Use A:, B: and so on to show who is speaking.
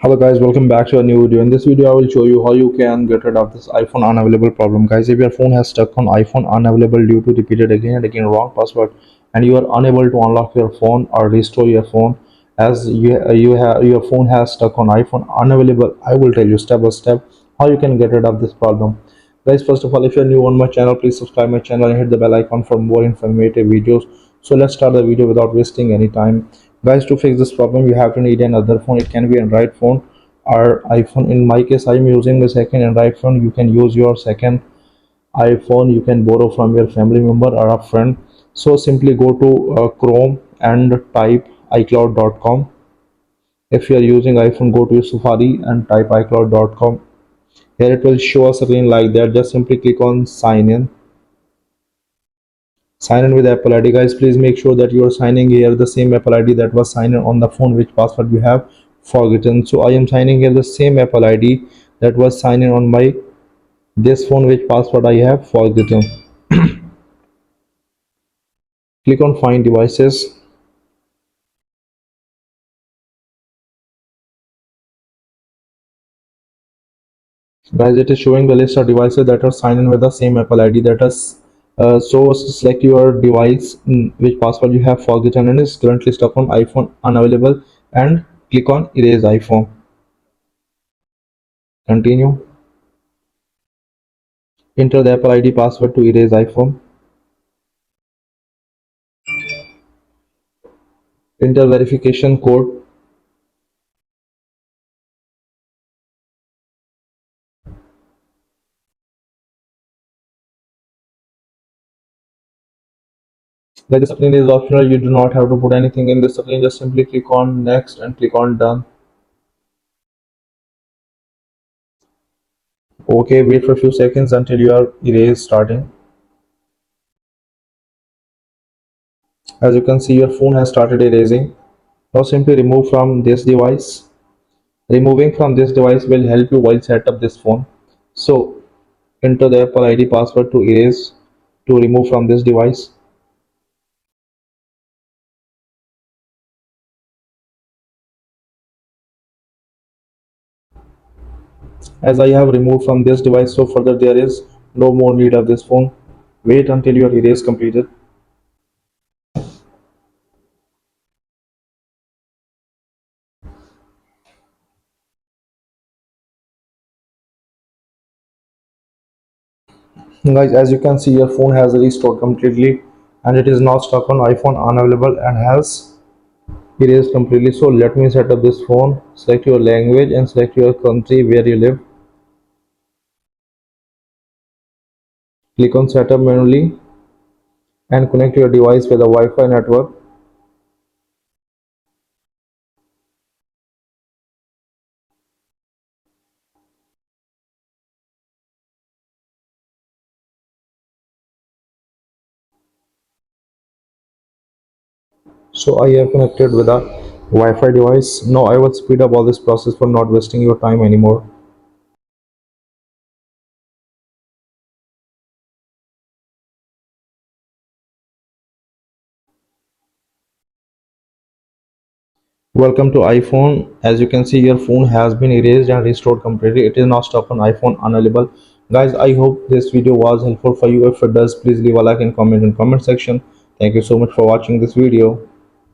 A: Hello guys, welcome back to a new video. In this video I will show you how you can get rid of this iPhone unavailable problem. Guys, if your phone has stuck on iPhone unavailable due to repeated again and again wrong password, and you are unable to unlock your phone or restore your phone as your phone has stuck on iPhone unavailable, I will tell you step by step how you can get rid of this problem. Guys, first of all, if you're new on my channel, please subscribe my channel and hit the bell icon for more informative videos. So let's start the video without wasting any time. Guys, to fix this problem you have to need another phone. It can be an Android phone or iPhone. In my case, I'm using the second Android phone. You can use your second iPhone. You can borrow from your family member or a friend. So simply go to Chrome and type icloud.com. If you are using iPhone, go to Safari and type icloud.com. Here it will show a screen like that. Just simply click on sign in. Sign in with Apple ID. Guys, please make sure that you are signing here the same Apple ID that was signed in on the phone, which password you have forgotten. So I am signing here the same Apple ID that was signed in on my this phone, which password I have forgotten. Click on find devices. Guys, it is showing the list of devices that are signed in with the same Apple ID that is so select your device which password you have forgotten and is currently stuck on iPhone unavailable, and click on erase iPhone. Continue. Enter the Apple ID password to erase iPhone. Enter verification code. The discipline is optional. You do not have to put anything in the discipline. Just simply click on next and click on done. Okay, wait for a few seconds until your erase starting. As you can see, your phone has started erasing. Now simply remove from this device. Removing from this device will help you while set up this phone. So enter the Apple ID password to erase, to remove from this device. As I have removed from this device, so further there is no more need of this phone. Wait until your erase completed. Guys, as you can see, your phone has restored completely and it is now stuck on iPhone unavailable and has erased completely. So let me set up this phone. Select your language and select your country where you live. Click on setup manually and connect your device with a Wi-Fi network. So I have connected with a Wi-Fi device. Now I will speed up all this process for not wasting your time anymore. Welcome to iPhone. As you can see, your phone has been erased and restored completely. It is now stuck on iPhone unavailable. Guys, I hope this video was helpful for you. If it does, please leave a like and comment in comment section. Thank you so much for watching this video.